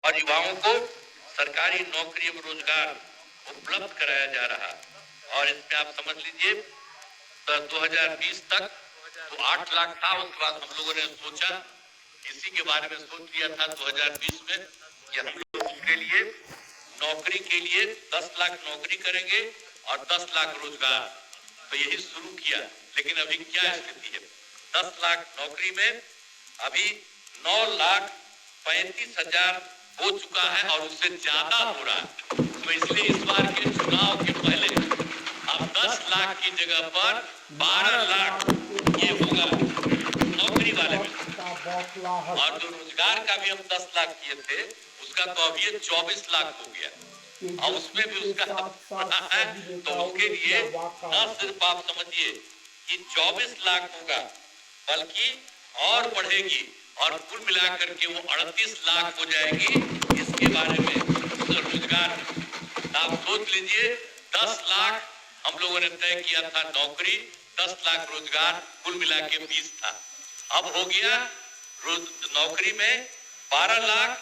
और युवाओं को सरकारी नौकरी एवं रोजगार उपलब्ध कराया जा रहा। और इसमें आप समझ लीजिए तो 2020 तक तो 8 लाख था, उसके बाद हम लोगों ने सोचा, इसी के बारे में सोच लिया था 2020 में कि हम लोग उसके लिए नौकरी के लिए 10 लाख नौकरी करेंगे और 10 लाख रोजगार, तो यही शुरू किया। लेकिन अभी क्या स्थिति है, 10 लाख नौकरी में अभी 9,35,000 हो चुका है और उससे ज्यादा हो रहा है। तो इसलिए इस बार के चुनाव के पहले अब 10 लाख की जगह पर 12 लाख ये होगा नौकरी वाले में। और जो रोजगार का भी हम 10 लाख किए थे उसका तो अब ये 24 लाख हो गया और उसमें भी उसका बढ़ा है। तो उसके लिए न सिर्फ आप समझिए कि 24 लाख होगा बल्कि और बढ़ेगी और कुल मिलाकर के वो 38 लाख हो जाएगी। इसके बारे में रोजगार आप सोच लीजिए, 10 लाख हम लोगों ने तय किया था नौकरी, 10 लाख रोजगार, कुल मिला के 20 था। अब हो गया नौकरी में 12 लाख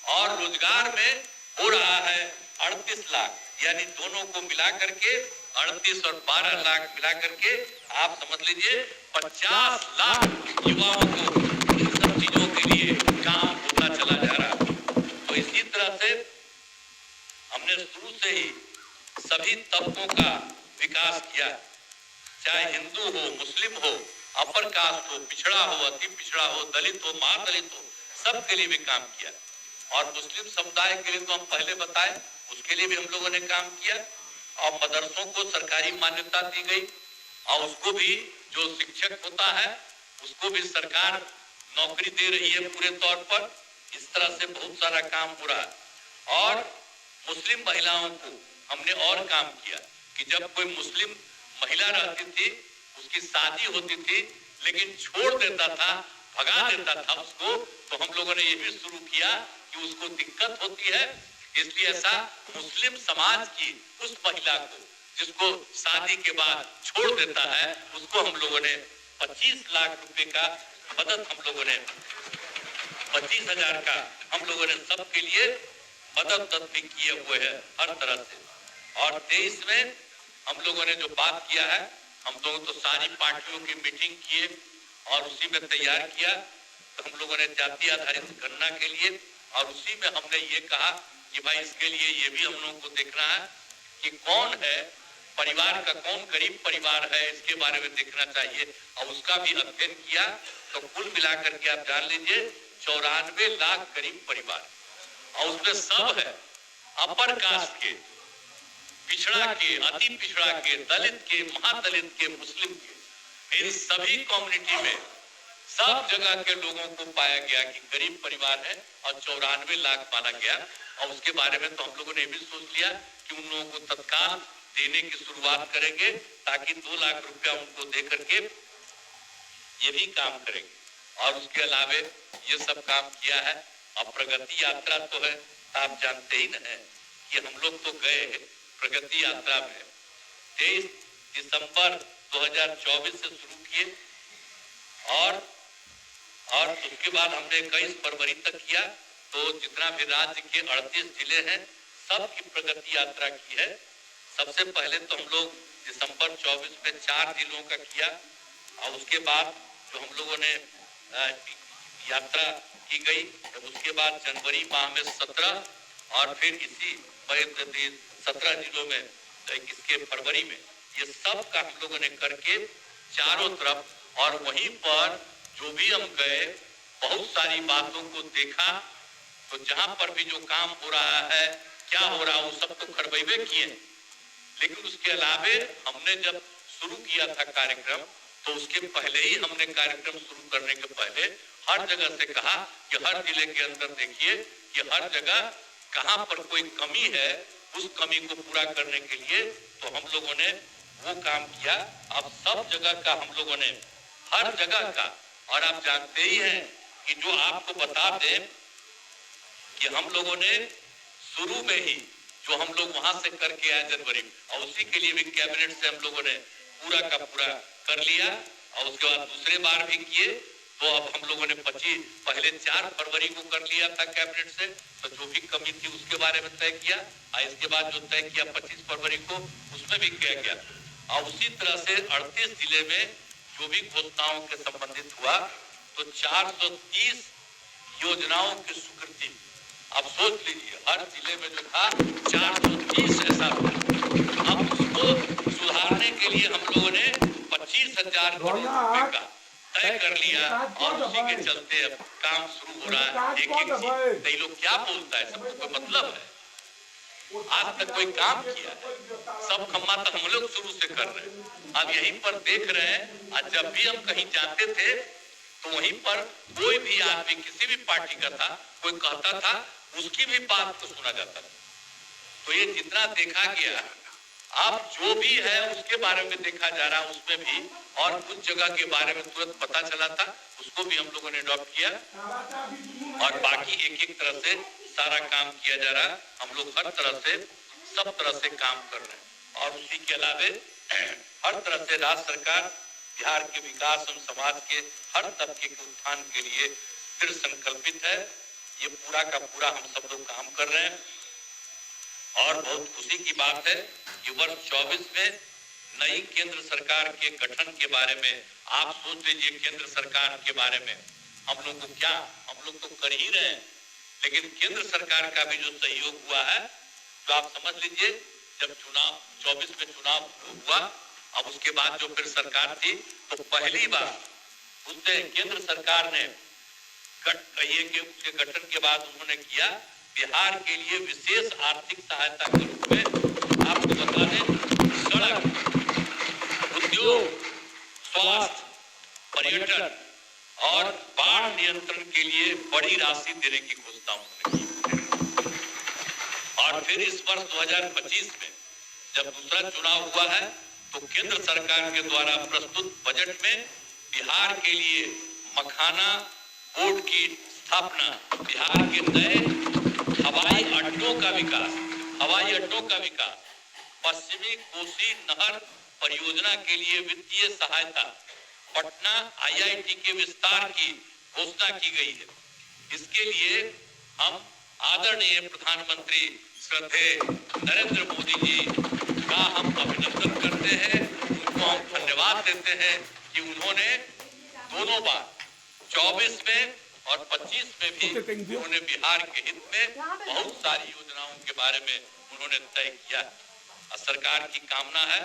और रोजगार में हो रहा है 38 लाख, यानी दोनों को मिला करके 38 और 12 लाख मिला करके आप समझ लीजिए 50 लाख युवाओं को इन सब चीजों के लिए काम होता चला जा रहा। तो इसी तरह से हमने शुरू से ही सभी तबकों का विकास किया, चाहे हिंदू हो, मुस्लिम हो, अपर कास्ट हो, पिछड़ा हो, अति पिछड़ा हो, दलित हो, महादलित हो, सबके लिए भी काम किया। और मुस्लिम समुदाय के लिए तो हम पहले बताए, उसके लिए भी हम लोगों ने काम किया। और मदरसों को सरकारी मान्यता दी गई और उसको भी जो शिक्षक होता है उसको भी सरकार नौकरी दे रही है पूरे तौर पर। इस तरह से बहुत सारा काम हो रहा है। और मुस्लिम महिलाओं को हमने और काम किया कि जब कोई मुस्लिम महिला रहती थी, उसकी शादी होती थी लेकिन छोड़ देता था, भगा देता था उसको, तो हम लोगों ने ये भी शुरू किया कि उसको दिक्कत होती है, इसलिए ऐसा मुस्लिम समाज की उस महिला को जिसको शादी के बाद छोड़ देता है उसको हम लोगों ने 25 लाख रुपए का मदद, हम लोगों ने 25,000 का हम लोगों ने सबके लिए मदद भी किए हुए हैं हर तरह से। और 23 में हम लोगों ने जो बात किया है, हम लोग तो सारी पार्टियों की मीटिंग किए और उसी में तैयार किया। तो हम लोगों ने जाति आधारित गणना के लिए और उसी में हमने ये कहा कि भाई इसके लिए ये भी हम लोगों को देखना है कि कौन है परिवार का, कौन गरीब परिवार है, इसके बारे में देखना चाहिए और उसका भी अध्ययन किया। तो कुल मिलाकर के आप जान लीजिए 94 लाख गरीब परिवार, और उसमें सब है अपर कास्ट के, पिछड़ा के, अति पिछड़ा के, दलित के, महादलित के, मुस्लिम के, इन सभी कम्युनिटी में सब जगह के लोगों को पाया गया कि गरीब परिवार है और 94 लाख माना गया। और उसके बारे में तो हम लोगों ने भी सोच लिया कि उन लोगों को तत्काल देने की शुरुआत करेंगे ताकि 2 लाख रुपया उनको दे करके ये भी काम करेंगे। और उसके अलावे ये सब काम किया है। अब प्रगति यात्रा तो है, आप जानते ही न है कि हम लोग तो गए हैं प्रगति यात्रा में 23 दिसंबर 2024 से शुरू किए और उसके बाद हमने 21 फरवरी तक किया। तो जितना भी राज्य के 38 जिले हैं सबकी प्रगति यात्रा की है। सबसे पहले तो हम लोग दिसंबर 24 में 4 जिलों का किया और उसके बाद जो हम लोगों ने यात्रा की गई, उसके बाद जनवरी माह में 17 और फिर इसी 17 जिलों में 21 के फरवरी में, ये सब का हम लोगों ने करके चारों तरफ और वहीं पर जो भी हम गए बहुत सारी बातों को देखा। तो जहां पर भी जो काम हो रहा है, क्या हो रहा है, वो सब तो करवाइबे किए, लेकिन उसके अलावे हमने जब शुरू किया था कार्यक्रम तो उसके पहले ही हमने कार्यक्रम शुरू करने के पहले हर जगह से कहा कि हर जिले के अंदर देखिए कि हर जगह कहां पर कोई कमी है, उस कमी को पूरा करने के लिए तो हम लोगों ने वो काम किया। अब सब जगह का हम लोगों ने हर जगह का, और आप जानते ही हैं कि जो आपको बता दें कि हम लोगों ने शुरू में ही जो हम लोग वहां से करके आए जनवरी में, और उसी के लिए भी कैबिनेट से हम लोगों ने पूरा का पूरा कर लिया और उसके बाद दूसरे बार भी किए तो अब हम लोगों ने 25 पहले 4 फरवरी को कर लिया था कैबिनेट से, तो जो भी कमी थी उसके बारे में तय किया, और इसके बाद जो तय किया 25 फरवरी को उसमें भी किया गया। और उसी तरह से 38 जिले में जो भी घोषणाओं के संबंधित हुआ, तो 430 योजनाओं की स्वीकृति। अब सोच लीजिए, हर जिले में जो था 430 ऐसा हुआ। अब उसको सुधारने के लिए हम लोगों ने 25,000 करोड़ रुपए का तय कर लिया, और उसी के चलते अब काम शुरू हो रहा है। एक एक चीज, कई लोग क्या बोलता है, सबको कोई मतलब है? आज तक कोई काम किया है? सब खम्मा तो हम लोग शुरू से कर रहे हैं। अब यहीं पर देख रहे हैं, आज जब भी हम कहीं जाते थे तो वहीं पर कोई भी आदमी किसी भी पार्टी का था, कोई कहता था, उसकी भी बात को सुना जाता था। तो ये जितना देखा गया, अब जो भी है उसके बारे में देखा जा रहा, उसमें भी, और कुछ जगह के बारे में तुरंत पता चला था, उसको भी हम लोगों ने अडॉप्ट किया, और बाकी एक एक तरह से सारा काम किया जा रहा है। हम लोग हर तरह से, सब तरह से काम कर रहे हैं। और उसी के अलावे हर तरह से राज्य सरकार बिहार के विकास और समाज के हर तबके के उत्थान के लिए दृढ़ संकल्पित है। ये पूरा का पूरा हम सब लोग काम कर रहे हैं, और बहुत खुशी की बात है कि वर्ष 24 में नई केंद्र सरकार के गठन के बारे में आप सोच लीजिए। केंद्र सरकार के बारे में हम लोग को क्या, हम लोग तो कर ही रहे हैं, लेकिन केंद्र सरकार का भी जो सहयोग हुआ है, तो आप समझ लीजिए, जब चुनाव 24 में चुनाव हुआ, अब उसके बाद जो फिर सरकार थी, तो पहली बार उसने केंद्र सरकार ने कहिए कि उसके गठन के बाद उन्होंने किया बिहार के लिए विशेष आर्थिक सहायता के रूप में, आपको बता दें, सड़क, उद्योग, स्वास्थ्य, पर्यटन और बाढ़ नियंत्रण के लिए बड़ी राशि देने की घोषणा उन्होंने की। और फिर इस वर्ष 2025 में जब दूसरा चुनाव हुआ है, तो केंद्र सरकार के द्वारा प्रस्तुत बजट में बिहार के लिए मखाना बोर्ड की स्थापना, बिहार के नए हवाई अड्डों का विकास, पश्चिमी कोसी नहर परियोजना के लिए वित्तीय सहायता, पटना IIT के विस्तार की घोषणा की गई है। इसके लिए हम आदरणीय प्रधानमंत्री श्रद्धेय नरेंद्र मोदी जी का हम अभिनंदन करते हैं, उनको हम धन्यवाद देते हैं कि उन्होंने दोनों बार 24 में और 25 में भी उन्होंने बिहार के हित में बहुत सारी योजनाओं के बारे में उन्होंने तय किया। सरकार की कामना है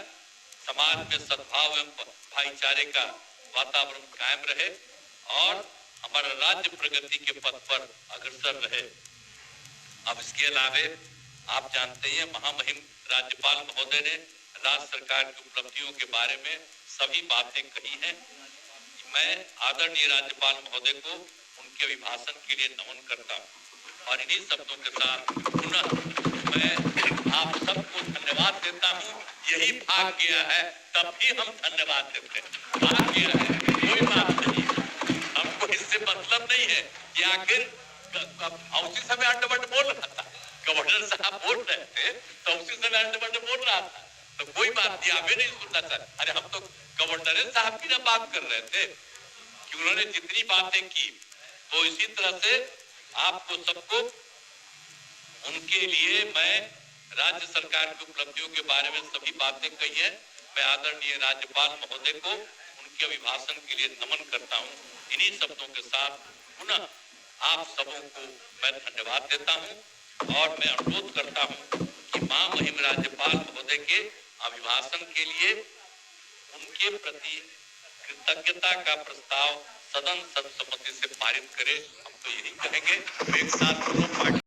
समाज में सद्भाव एवं भाईचारे का वातावरण कायम रहे और हमारा राज्य प्रगति के पथ पर अग्रसर रहे। अब इसके अलावे आप जानते हैं, महामहिम राज्यपाल महोदय ने राज्य सरकार की उपलब्धियों के बारे में सभी बातें कही हैं। मैं आदरणीय राज्यपाल महोदय को उनके अभिभाषण के लिए नमन करता हूँ, और इन्हीं शब्दों के साथ पुनः मैं आप सबको धन्यवाद देता हूँ। यही भाग गया है, तब भी हम धन्यवाद देते हैं। भाग गया है, कोई बात नहीं, हमको इससे मतलब नहीं है कि आखिर उसी समय अंडवंड बोल रहा था, गवर्नर साहब बोल रहे थे, तो उसी समय अंडवंड बोल रहा था, तो कोई बात नहीं, हमें नहीं सुनना था। अरे हम तो गवर्नर साहब की ना बात कर रहे थे कि उन्होंने जितनी बातें की, तो इसी तरह से आपको सबको उनके लिए मैं राज्य सरकार की उपलब्धियों के बारे में सभी बातें कही है। मैं आदरणीय राज्यपाल महोदय को उनके अभिभाषण के लिए नमन करता हूँ। इन्हीं शब्दों के साथ पुनः आप सबों को मैं धन्यवाद देता हूँ, और मैं अनुरोध करता हूँ कि महामहिम राज्यपाल महोदय के अभिभाषण के लिए उनके प्रति कृतज्ञता का प्रस्ताव सदन सर्वसम्मति से पारित करे। हम तो यही कहेंगे, एक साथ दोनों पार्टी